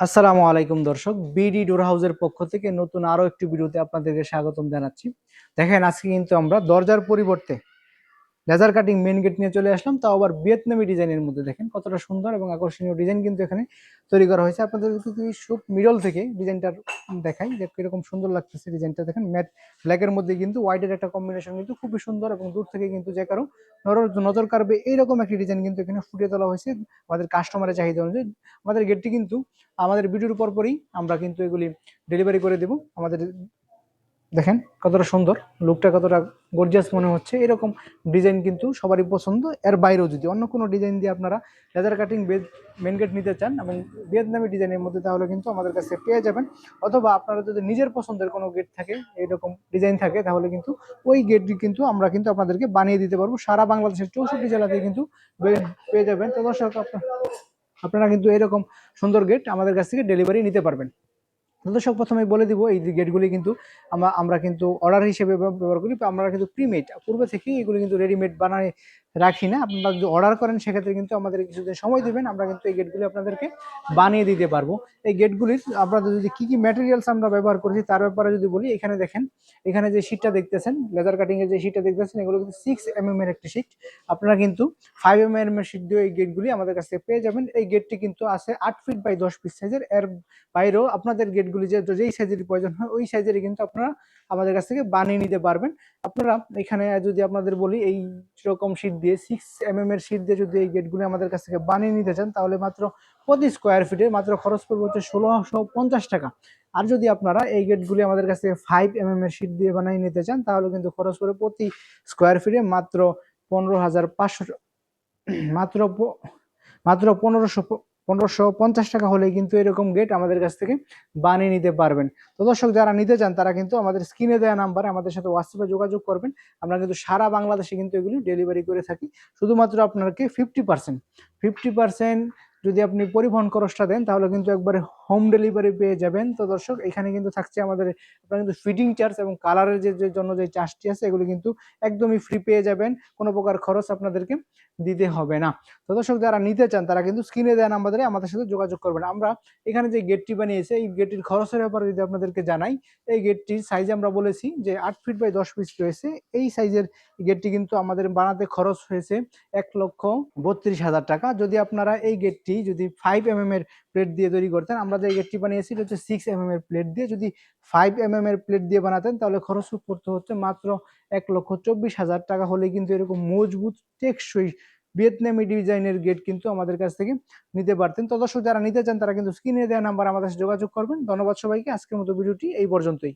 আসসালামু আলাইকুম দর্শক, বিডি ডোর হাউসের পক্ষ থেকে নতুন আরো একটি ভিডিওতে আপনাদেরকে স্বাগতম জানাচ্ছি। দেখেন, আজকে কিন্তু আমরা দরজার পরিবর্তে লেজার কাটিং মেন গেট নিয়ে চলে আসলাম, তাও আবার ভিয়েতনামি ডিজাইনের মধ্যে। দেখেন কতটা সুন্দর এবং আকর্ষণীয় ডিজাইন কিন্তু এখানে তৈরি করা হয়েছে। আপনাদের যদি শুট মিডল থেকে ডিজাইনটার দেখাই যে কিরকম সুন্দর লাগতেছে ডিজাইনটা। দেখেন ম্যাট ব্ল্যাকের মধ্যে কিন্তু হোয়াইটের একটা কম্বিনেশন কিন্তু খুবই সুন্দর, এবং দূর থেকে কিন্তু যে কারো নজর কাড়বে এইরকম একটি ডিজাইন কিন্তু এখানে ফুটিয়ে তোলা হয়েছে আমাদের কাস্টমারের চাহিদা অনুযায়ী। আমাদের গেটটি কিন্তু আমাদের ভিডিওর পরপরই আমরা কিন্তু এগুলি ডেলিভারি করে দেব আমাদের। দেখেন কতটা সুন্দর লুকটা, কতটা গর্জিয়াস মনে হচ্ছে। এরকম ডিজাইন কিন্তু সবারই পছন্দ। এর বাইরেও যদি অন্য কোনো ডিজাইন দিয়ে আপনারা লেদার কাটিং মেন গেট নিতে চান এবং ভিয়েতনামি ডিজাইনের মধ্যে, তাহলে কিন্তু আমাদের কাছে পেয়ে যাবেন। অথবা আপনারা যদি নিজের পছন্দের কোনো গেট থাকে, এরকম ডিজাইন থাকে, তাহলে কিন্তু ওই গেটটি কিন্তু আমরা কিন্তু আপনাদেরকে বানিয়ে দিতে পারবো। সারা বাংলাদেশের 64 জেলাতে কিন্তু পেয়ে যাবেন। তো দর্শক, আপনারা কিন্তু এরকম সুন্দর গেট আমাদের কাছ থেকে ডেলিভারি নিতে পারবেন। দর্শক, প্রথমে বলে দিব এই গেটগুলি কিন্তু আমরা কিন্তু অর্ডার হিসেবে ব্যবহার করি। আমরা কিন্তু প্রিমেড পূর্বে থেকেই এগুলো কিন্তু রেডিমেড বানায় রাখি না। আপনারা যদি অর্ডার করেন সেক্ষেত্রে কিন্তু আমাদের কিছুদিন সময় দিবেন, আমরা কিন্তু এই গেটগুলি আপনাদেরকে বানিয়ে দিতে পারবো। এই গেটগুলির আপনাদের যদি কি কি ম্যাটেরিয়ালস আমরা ব্যবহার করেছি তার ব্যাপারে যদি বলি, এখানে দেখেন, এখানে যে শীটটা দেখতেছেন, লেজার কাটিং এর যে শীটটা দেখতেছেন, এগুলো কিন্তু 6 mm এর একটি শীট। আপনারা কিন্তু 5 mm এর শীট দিয়ে এই গেটগুলি আমাদের কাছে পেয়ে যাবেন। এই গেটটি কিন্তু আছে 8 ফিট বাই 10 ফিট সাইজের। এর বাইরেও আপনাদের গেটগুলি যেই সাইজের প্রয়োজন হয় ওই সাইজেরই কিন্তু আপনারা আমাদের কাছ থেকে বানিয়ে নিতে পারবেন। আপনারা এখানে যদি আপনাদের বলি, এই রকম শীট দিয়ে 6 mm এর শীট দিয়ে যদি এই গেটগুলি আমাদের কাছ থেকে বানিয়ে নিতে চান, তাহলে মাত্র প্রতি স্কোয়ার ফিটে মাত্র খরচ পড়বে হচ্ছে 1650 টাকা। আর যদি আপনারা এই গেটগুলি আমাদের কাছ থেকে 5 mm এর শীট দিয়ে বানিয়ে নিতে চান, তাহলে কিন্তু খরচ পড়বে প্রতি স্কোয়ার ফিটে মাত্র 15,500, মাত্র মাত্র 1550 টাকা হলেই কিন্তু এরকম গেট আমাদের কাছ থেকে বানিয়ে নিতে পারবেন। তো দর্শক, যারা নিতে চান তারা কিন্তু আমাদের স্ক্রিনে দেওয়া নাম্বারে আমাদের সাথে হোয়াটসঅ্যাপে যোগাযোগ করবেন। আমরা কিন্তু সারা বাংলাদেশে কিন্তু এগুলি ডেলিভারি করে থাকি। শুধুমাত্র আপনাকে 50% যদি আপনি পরিবহন খরচটা দেন, তাহলে কিন্তু একবারে হোম ডেলিভারি পেয়ে যাবেন। তো দর্শক, এখানে কিন্তু থাকছে আমাদের আপনার কিন্তু ফিটিং চার্জ এবং কালারের যে জন্য যে চার্জটি আছে, এগুলো কিন্তু একদমই ফ্রি পেয়ে যাবেন। কোনো প্রকার খরচ আপনাদেরকে দিতে হবে না। তো দর্শক, যারা নিতে চান তারা কিন্তু স্ক্রিনে দেওয়া নাম্বারে আমাদের সাথে যোগাযোগ করবেন। আমরা এখানে যে গেটটি বানিয়েছে, এই গেটটির খরচের ব্যাপারে যদি আপনাদেরকে জানাই, এই গেটটির সাইজ আমরা বলেছি যে 8 ফিট বাই 10 ফিট রয়েছে। এই সাইজের গেটটি কিন্তু আমাদের বানাতে খরচ হয়েছে 1,32,000 টাকা। যদি আপনারা এই গেটটি যদি 5 mm এর প্লেট দিয়ে তৈরি করতেন, আমরা যে গেটটি বানিয়েছি হচ্ছে 6 mm এর প্লেট দিয়ে, যদি 5 mm এর প্লেট দিয়ে বানাতেন, তাহলে খরচ পড়তে হচ্ছে মাত্র 1,24,000 টাকা। হলে কিন্তু এরকম মজবুত টেকসই ভিয়েতনামি ডিজাইনের গেট কিন্তু আমাদের কাছ থেকে নিতে পারতেন। তো দর্শক, যারা নিতে চান তারা কিন্তু স্ক্রিনে দেওয়া নাম্বার আমাদের সাথে যোগাযোগ করবেন। ধন্যবাদ সবাইকে। আজকের মতো ভিডিওটি এই পর্যন্তই।